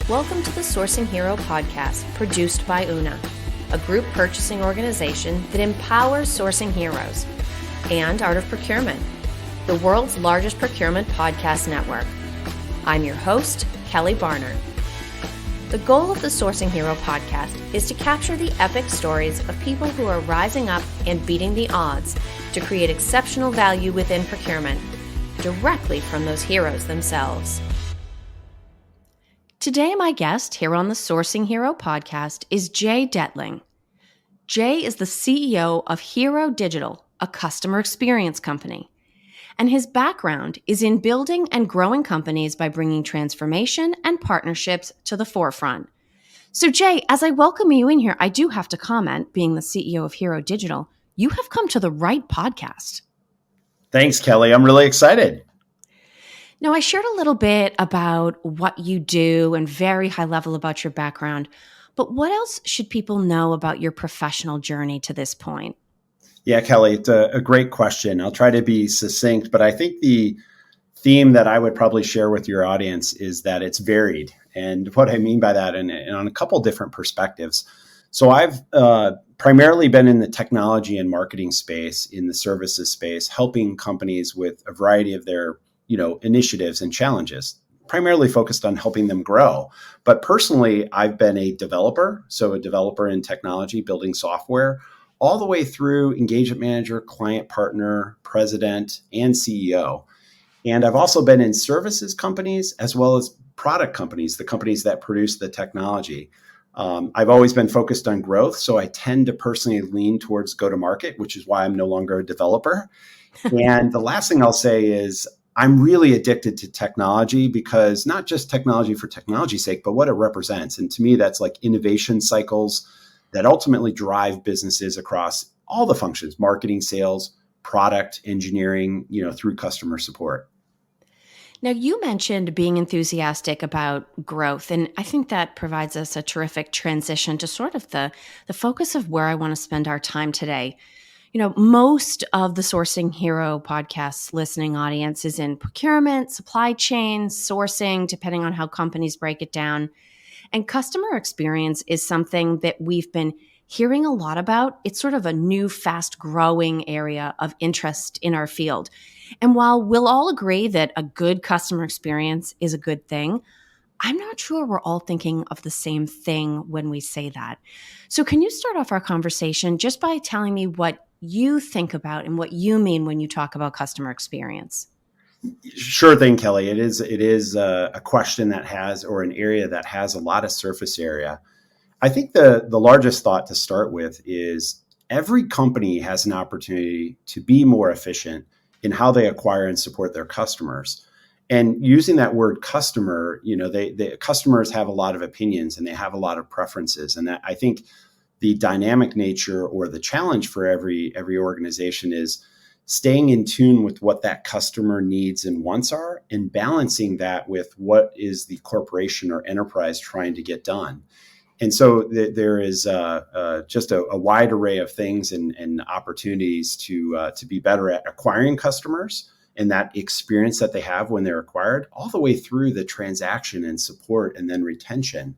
Welcome to the Sourcing Hero podcast, produced by Una, a group purchasing organization that empowers sourcing heroes, and Art of Procurement, the world's largest procurement podcast network. I'm your host, Kelly Barnard. The goal of the Sourcing Hero podcast is to capture the epic stories of people who are rising up and beating the odds to create exceptional value within procurement, directly from those heroes themselves. Today, my guest here on the Sourcing Hero podcast is Jay Dettling. Jay is the CEO of Hero Digital, a customer experience company. And his background is in building and growing companies by bringing transformation and partnerships to the forefront. So Jay, as I welcome you in here, I do have to comment, being the CEO of Hero Digital, you have come to the right podcast. Thanks, Kelly. I'm really excited. Now, I shared a little bit about what you do and very high level about your background, but what else should people know about your professional journey to this point? Yeah, Kelly, it's a great question. I'll try to be succinct, but I think the theme that I would probably share with your audience is that it's varied. And what I mean by that, and on a couple different perspectives. So I've primarily been in the technology and marketing space, in the services space, helping companies with a variety of their initiatives and challenges, primarily focused on helping them grow. But personally, I've been a developer, so a developer in technology, building software, all the way through engagement manager, client partner, president, and CEO. And I've also been in services companies as well as product companies, the companies that produce the technology. I've always been focused on growth, so I tend to personally lean towards go-to-market, which is why I'm no longer a developer. And the last thing I'll say is I'm really addicted to technology, because not just technology for technology's sake, but what it represents. And to me, that's like innovation cycles that ultimately drive businesses across all the functions: marketing, sales, product, engineering, through customer support. Now, you mentioned being enthusiastic about growth, and I think that provides us a terrific transition to sort of the focus of where I want to spend our time today. Most of the Sourcing Hero podcast's listening audience is in procurement, supply chain, sourcing, depending on how companies break it down. And customer experience is something that we've been hearing a lot about. It's sort of a new, fast-growing area of interest in our field. And while we'll all agree that a good customer experience is a good thing, I'm not sure we're all thinking of the same thing when we say that. So can you start off our conversation just by telling me what you think about and what you mean when you talk about customer experience? Sure thing, Kelly. It is a question that has, or an area that has a lot of surface area. I think the largest thought to start with is every company has an opportunity to be more efficient in how they acquire and support their customers. And using that word customer, the customers have a lot of opinions and they have a lot of preferences. And that, I think the dynamic nature or the challenge for every organization is staying in tune with what that customer needs and wants are, and balancing that with what is the corporation or enterprise trying to get done. And so there is just a wide array of things and opportunities to be better at acquiring customers and that experience that they have when they're acquired, all the way through the transaction and support and then retention.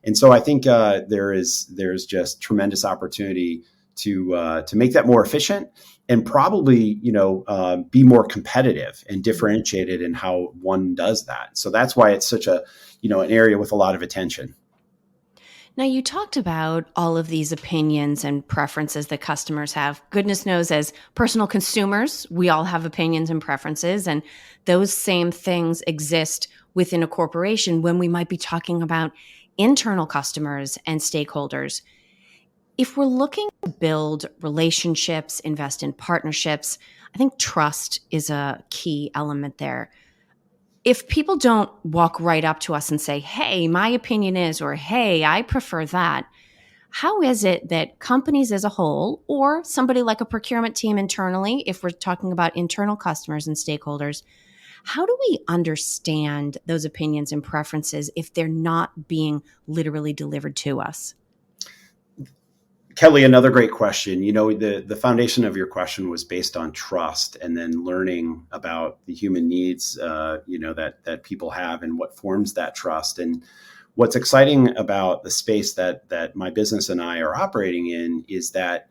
And so I think there's just tremendous opportunity to make that more efficient and probably be more competitive and differentiated in how one does that. So that's why it's such an area with a lot of attention. Now, you talked about all of these opinions and preferences that customers have. Goodness knows, as personal consumers, we all have opinions and preferences, and those same things exist within a corporation when we might be talking about internal customers and stakeholders. If we're looking to build relationships, invest in partnerships, I think trust is a key element there. If people don't walk right up to us and say, hey, my opinion is, or hey, I prefer that, how is it that companies as a whole, or somebody like a procurement team internally, if we're talking about internal customers and stakeholders, how do we understand those opinions and preferences if they're not being literally delivered to us? Kelly, another great question. The foundation of your question was based on trust and then learning about the human needs, that people have and what forms that trust. And What's exciting about the space that my business and I are operating in is that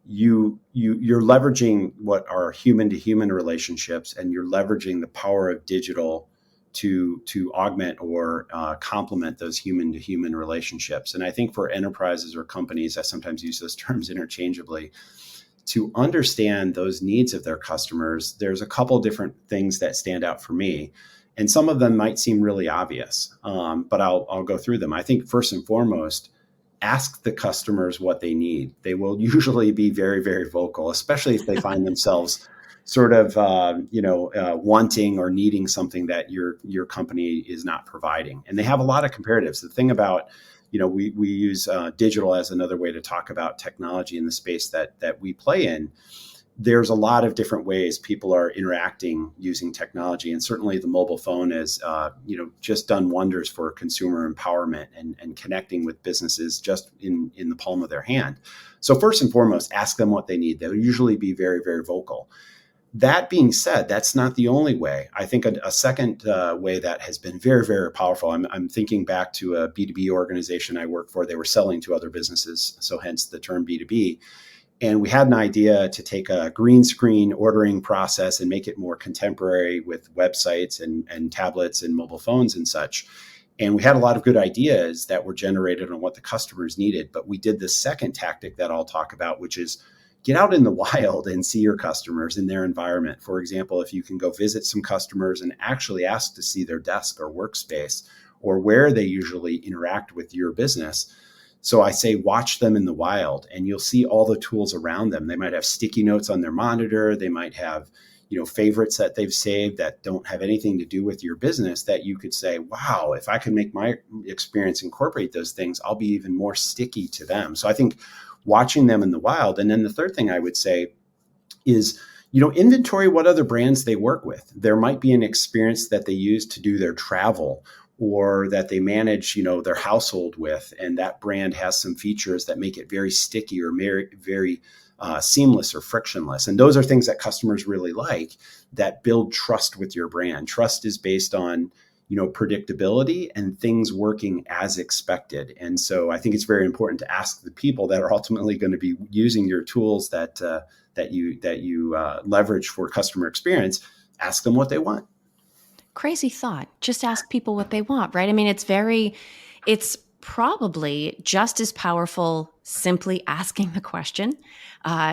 you're leveraging what are human to human relationships, and you're leveraging the power of digital to augment or complement those human to human relationships. And I think for enterprises or companies, I sometimes use those terms interchangeably, to understand those needs of their customers, there's a couple different things that stand out for me. And some of them might seem really obvious, but I'll go through them. I think first and foremost, ask the customers what they need. They will usually be very, very vocal, especially if they find themselves sort of wanting or needing something that your company is not providing. And they have a lot of comparatives. The thing about we use digital as another way to talk about technology in the space that we play in. There's a lot of different ways people are interacting using technology, and certainly the mobile phone has just done wonders for consumer empowerment and connecting with businesses just in the palm of their hand. So first and foremost, ask them what they need. They'll usually be very, very vocal. That being said, that's not the only way. I think a second way that has been very, very powerful, I'm thinking back to a B2B organization I worked for. They were selling to other businesses, so hence the term B2B. And we had an idea to take a green screen ordering process and make it more contemporary with websites and tablets and mobile phones and such. And we had a lot of good ideas that were generated on what the customers needed. But we did the second tactic that I'll talk about, which is get out in the wild and see your customers in their environment. For example, if you can go visit some customers and actually ask to see their desk or workspace or where they usually interact with your business. So I say, watch them in the wild, and you'll see all the tools around them. They might have sticky notes on their monitor. They might have, favorites that they've saved that don't have anything to do with your business, that you could say, wow, if I can make my experience incorporate those things, I'll be even more sticky to them. So I think watching them in the wild. And then the third thing I would say is, inventory what other brands they work with. There might be an experience that they use to do their travel, or that they manage, their household with, and that brand has some features that make it very sticky or very, very seamless or frictionless. And those are things that customers really like, that build trust with your brand. Trust is based on, predictability and things working as expected. And so I think it's very important to ask the people that are ultimately going to be using your tools that you leverage for customer experience. Ask them what they want. Crazy thought. Just ask people what they want, right? I mean, it's probably just as powerful simply asking the question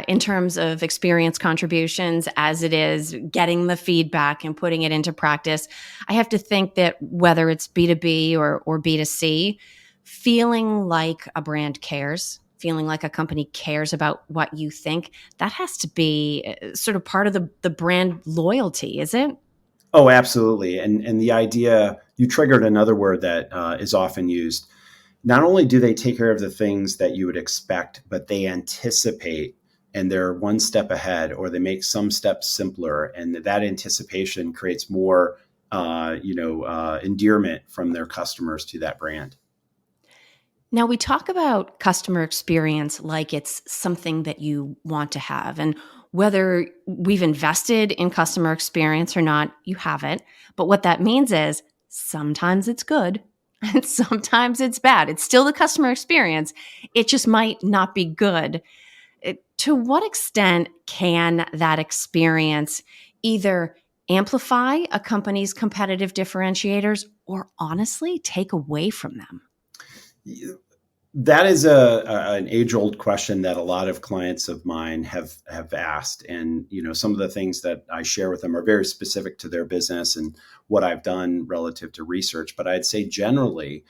in terms of experience contributions as it is getting the feedback and putting it into practice. I have to think that whether it's B2B or B2C, feeling like a brand cares, feeling like a company cares about what you think, that has to be sort of part of the brand loyalty, is it? Oh, absolutely. And the idea, you triggered another word that is often used. Not only do they take care of the things that you would expect, but they anticipate, and they're one step ahead, or they make some steps simpler. And that anticipation creates more, endearment from their customers to that brand. Now, we talk about customer experience like it's something that you want to have. And whether we've invested in customer experience or not, you have it. But what that means is sometimes it's good and sometimes it's bad. It's still the customer experience. It just might not be good. To what extent can that experience either amplify a company's competitive differentiators or honestly take away from them? That is an age-old question that a lot of clients of mine have asked. And some of the things that I share with them are very specific to their business and what I've done relative to research. But I'd say generally,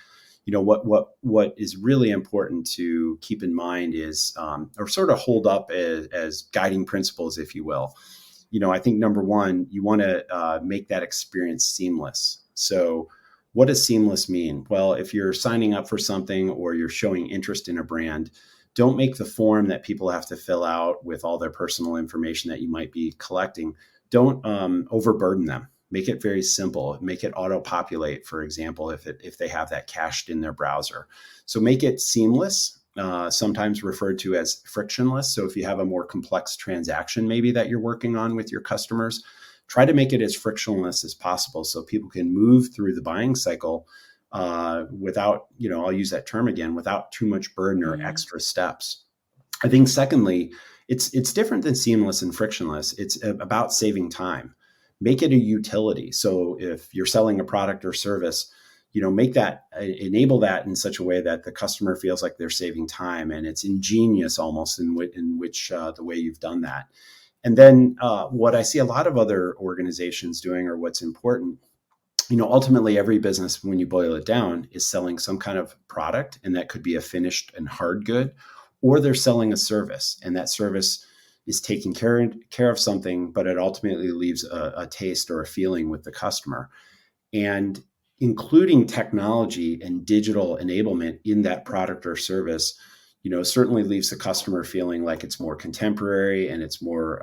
what is really important to keep in mind is, or sort of hold up as guiding principles, if you will. I think number one, you want to make that experience seamless. So what does seamless mean? Well, if you're signing up for something or you're showing interest in a brand, don't make the form that people have to fill out with all their personal information that you might be collecting. Don't overburden them. Make it very simple. Make it auto-populate, for example, if they have that cached in their browser. So make it seamless, sometimes referred to as frictionless. So if you have a more complex transaction maybe that you're working on with your customers, try to make it as frictionless as possible so people can move through the buying cycle without, I'll use that term again, without too much burden or Mm. extra steps. I think secondly, it's different than seamless and frictionless. It's about saving time. Make it a utility. So if you're selling a product or service, make that, enable that in such a way that the customer feels like they're saving time, and it's ingenious almost in which the way you've done that. And then what I see a lot of other organizations doing, or what's important, ultimately every business, when you boil it down, is selling some kind of product, and that could be a finished and hard good, or they're selling a service, and that service is taking care of something, but it ultimately leaves a taste or a feeling with the customer. And including technology and digital enablement in that product or service, certainly leaves the customer feeling like it's more contemporary and it's more,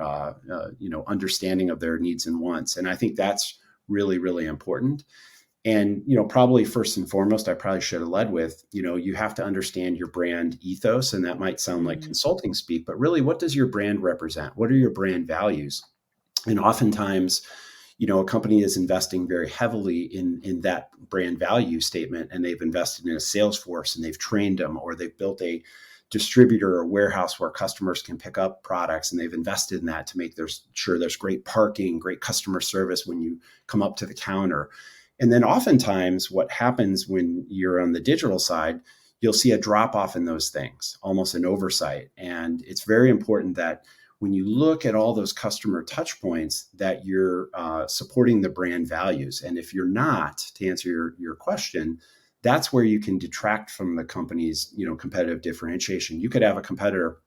understanding of their needs and wants. And I think that's really, really important. And, probably first and foremost, I probably should have led with, you have to understand your brand ethos. And that might sound like Mm. consulting speak, but really, what does your brand represent? What are your brand values? And oftentimes, a company is investing very heavily in that brand value statement, and they've invested in a sales force, and they've trained them, or they've built a distributor or warehouse where customers can pick up products, and they've invested in that to make sure there's great parking, great customer service when you come up to the counter. And then oftentimes what happens when you're on the digital side, you'll see a drop off in those things, almost an oversight. And it's very important that when you look at all those customer touch points, that you're supporting the brand values. And if you're not, to answer your question, that's where you can detract from the company's, competitive differentiation. You could have a competitor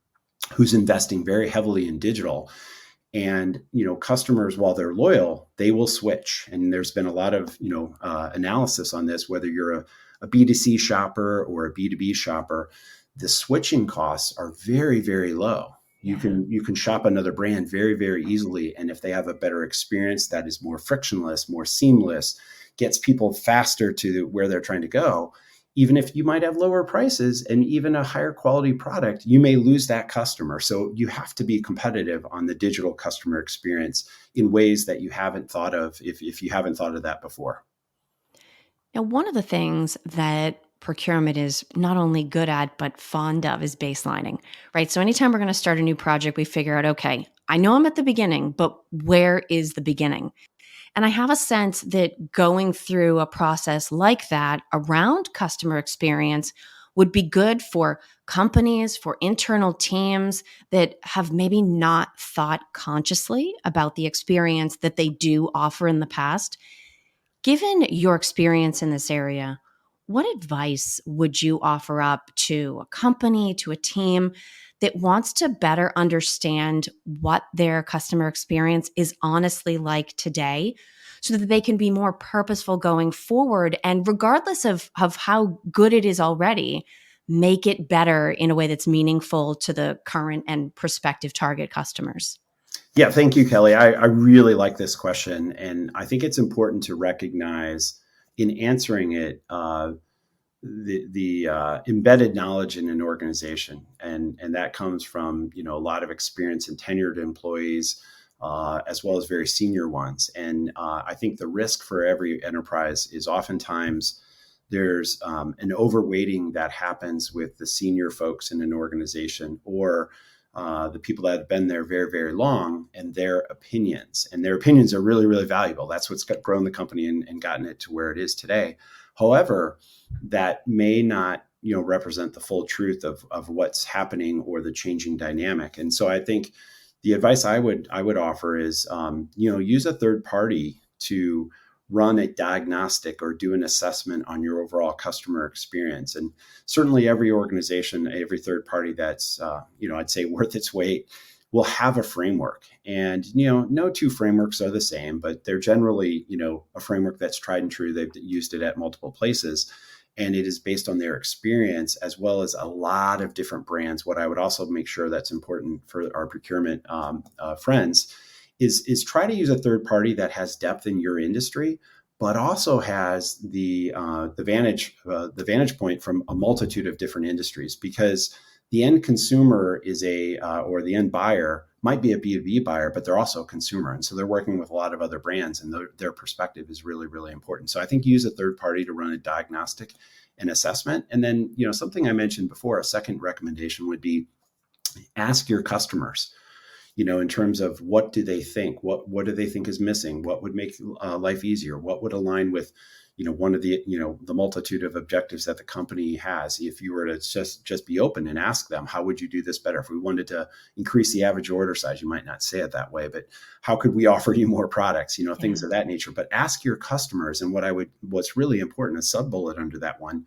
who's investing very heavily in digital, and customers, while they're loyal, they will switch. And there's been a lot of analysis on this, whether you're a B2C shopper or a B2B shopper, the switching costs are very, very low. You Yeah. can shop another brand very, very easily, and if they have a better experience that is more frictionless, more seamless, gets people faster to where they're trying to go, even if you might have lower prices and even a higher quality product, you may lose that customer. So you have to be competitive on the digital customer experience in ways that you haven't thought of, if you haven't thought of that before. Now, one of the things that procurement is not only good at, but fond of is baselining, right? So, anytime we're going to start a new project, we figure out, okay, I know I'm at the beginning, but where is the beginning? And I have a sense that going through a process like that around customer experience would be good for companies, for internal teams that have maybe not thought consciously about the experience that they do offer in the past. Given your experience in this area, what advice would you offer up to a company, to a team that wants to better understand what their customer experience is honestly like today so that they can be more purposeful going forward, and regardless of how good it is already, make it better in a way that's meaningful to the current and prospective target customers? Yeah, thank you, Kelly. I really like this question. And I think it's important to recognize in answering it, the embedded knowledge in an organization. And that comes from, a lot of experience and tenured employees, as well as very senior ones. And I think the risk for every enterprise is oftentimes there's an overweighting that happens with the senior folks in an organization, or the people that have been there very, very long, and their opinions. And their opinions are really, really valuable. That's what's grown the company and gotten it to where it is today. However, that may not, represent the full truth of what's happening or the changing dynamic. And so I think the advice I would offer is, use a third party to run a diagnostic or do an assessment on your overall customer experience. And certainly every organization, every third party that's, I'd say worth its weight, will have a framework. And, no two frameworks are the same, but they're generally, a framework that's tried and true. They've used it at multiple places. And it is based on their experience, as well as a lot of different brands. What I would also make sure that's important for our procurement friends is try to use a third party that has depth in your industry, but also has the vantage point from a multitude of different industries. Because the end consumer is or the end buyer might be a B2B buyer, but they're also a consumer. And so they're working with a lot of other brands, and their perspective is really, really important. So I think use a third party to run a diagnostic and assessment. And then, something I mentioned before, a second recommendation would be ask your customers, in terms of what do they think? What do they think is missing? What would make life easier? What would align with, one of the multitude of objectives that the company has? If you were to just be open and ask them, how would you do this better? If we wanted to increase the average order size, you might not say it that way, but how could we offer you more products? Things of that nature. But ask your customers, and what's really important, a sub bullet under that one,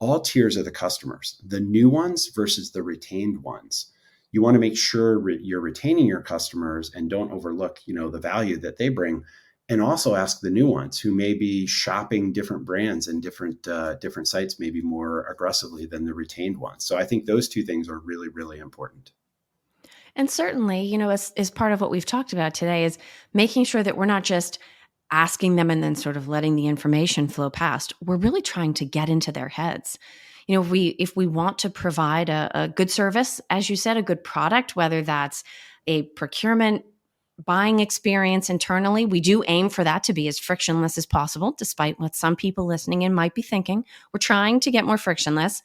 all tiers of the customers, the new ones versus the retained ones. You want to make sure you're retaining your customers and don't overlook, the value that they bring. And also ask the new ones who may be shopping different brands and different sites, maybe more aggressively than the retained ones. So I think those two things are really, really important. And certainly, as part of what we've talked about today is making sure that we're not just asking them and then sort of letting the information flow past. We're really trying to get into their heads. If we want to provide a good service, as you said, a good product, whether that's a procurement buying experience internally, we do aim for that to be as frictionless as possible, despite what some people listening in might be thinking. We're trying to get more frictionless.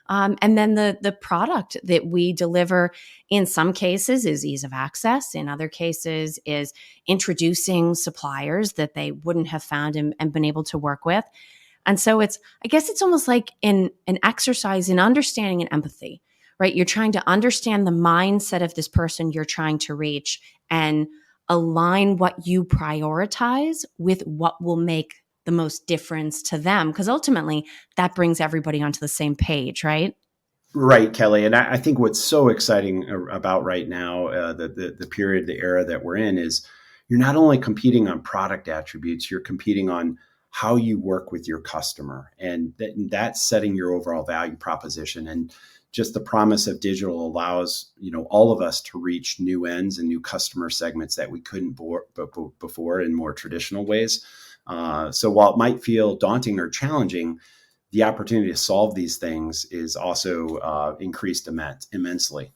And then the product that we deliver in some cases is ease of access. In other cases is introducing suppliers that they wouldn't have found and been able to work with. And so I guess it's almost like an exercise in understanding and empathy, right? You're trying to understand the mindset of this person you're trying to reach and align what you prioritize with what will make the most difference to them. Because ultimately, that brings everybody onto the same page, right? Right, Kelly. And I think what's so exciting about right now, the period, the era that we're in, is you're not only competing on product attributes, you're competing on how you work with your customer. And that's setting your overall value proposition. And just the promise of digital allows, all of us to reach new ends and new customer segments that we couldn't before in more traditional ways. So while it might feel daunting or challenging, the opportunity to solve these things is also increased immensely.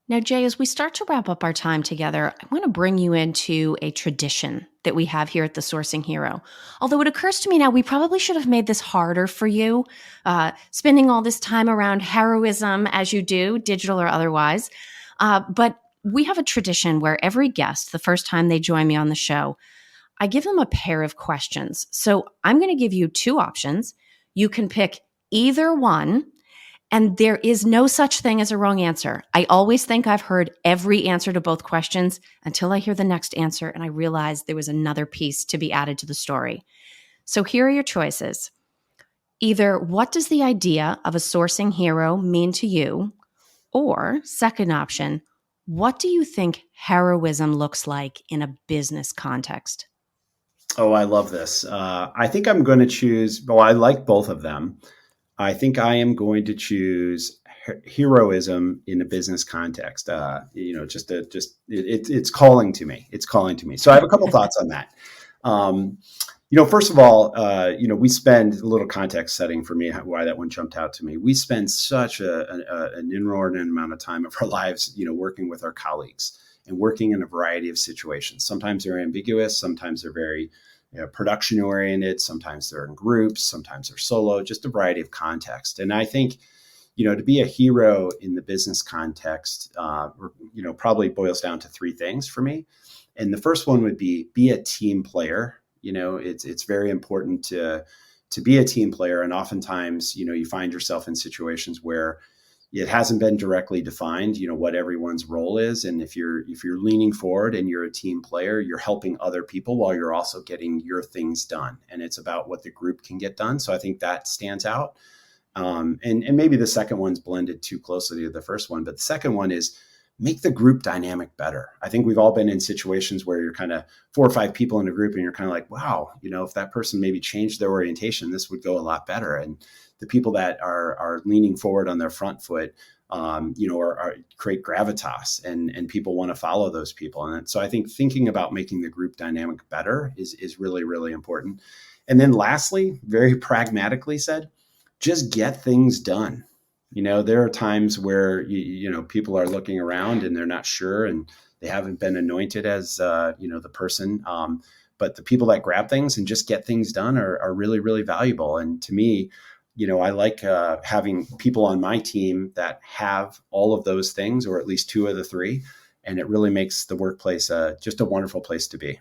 Now, Jay, as we start to wrap up our time together, I want to bring you into a tradition that we have here at the Sourcing Hero. Although it occurs to me now, we probably should have made this harder for you, spending all this time around heroism as you do, digital or otherwise. But we have a tradition where every guest, the first time they join me on the show, I give them a pair of questions. So I'm going to give you two options. You can pick either one. And there is no such thing as a wrong answer. I always think I've heard every answer to both questions until I hear the next answer and I realize there was another piece to be added to the story. So here are your choices. Either what does the idea of a sourcing hero mean to you? Or second option, what do you think heroism looks like in a business context? Oh, I love this. I think I'm going to choose, well, I like both of them. I think I am going to choose heroism in a business context. It's calling to me. It's calling to me. So I have a couple thoughts on that. First of all, we spend a little context setting for me, why that one jumped out to me. We spend such an inordinate amount of time of our lives, working with our colleagues and working in a variety of situations. Sometimes they're ambiguous. Sometimes they're very production oriented. Sometimes they're in groups. Sometimes they're solo, just a variety of context. And I think, to be a hero in the business context, probably boils down to three things for me. And the first one would be a team player. It's very important to be a team player. And oftentimes, you find yourself in situations where it hasn't been directly defined, what everyone's role is. And if you're leaning forward and you're a team player, you're helping other people while you're also getting your things done. And it's about what the group can get done. So I think that stands out. And maybe the second one's blended too closely to the first one, but the second one is make the group dynamic better. I think we've all been in situations where you're kind of 4 or 5 people in a group and you're kind of like, wow, if that person maybe changed their orientation, this would go a lot better. And the people that are leaning forward on their front foot, create gravitas and people want to follow those people. And so I think thinking about making the group dynamic better is really, really important. And then lastly, very pragmatically said, just get things done. There are times where people are looking around and they're not sure, and they haven't been anointed as the person. But the people that grab things and just get things done are really, really valuable. And to me, I like having people on my team that have all of those things, or at least two of the three, and it really makes the workplace just a wonderful place to be.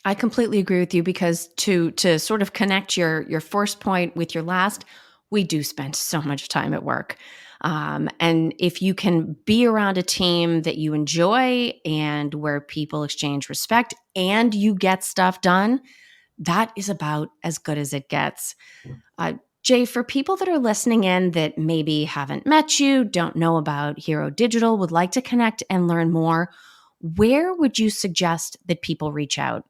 I completely agree with you, because to sort of connect your first point with your last, we do spend so much time at work. And if you can be around a team that you enjoy and where people exchange respect and you get stuff done, that is about as good as it gets. Jay, for people that are listening in that maybe haven't met you, don't know about Hero Digital, would like to connect and learn more, where would you suggest that people reach out?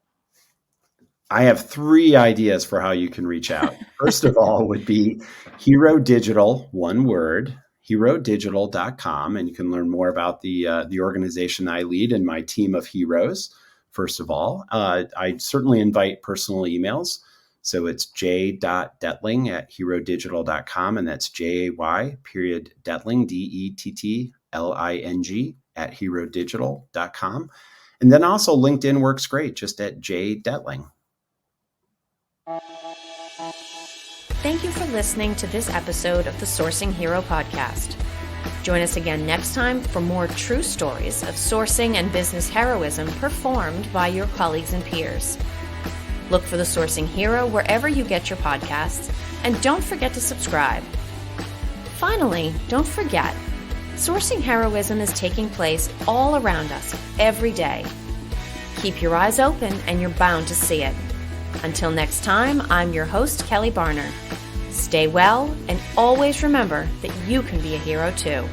I have three ideas for how you can reach out. First of all would be Hero Digital, one word, herodigital.com. And you can learn more about the organization I lead and my team of heroes. First of all, I certainly invite personal emails. So it's j.dettling at herodigital.com. And that's Jay.Dettling, Dettling at herodigital.com. And then also LinkedIn works great, just at Jay Dettling. Thank you for listening to this episode of the Sourcing Hero podcast. Join us again next time for more true stories of sourcing and business heroism performed by your colleagues and peers. Look for the Sourcing Hero wherever you get your podcasts, and don't forget to subscribe. Finally, don't forget, sourcing heroism is taking place all around us every day. Keep your eyes open and you're bound to see it. Until next time, I'm your host, Kelly Barner. Stay well, and always remember that you can be a hero too.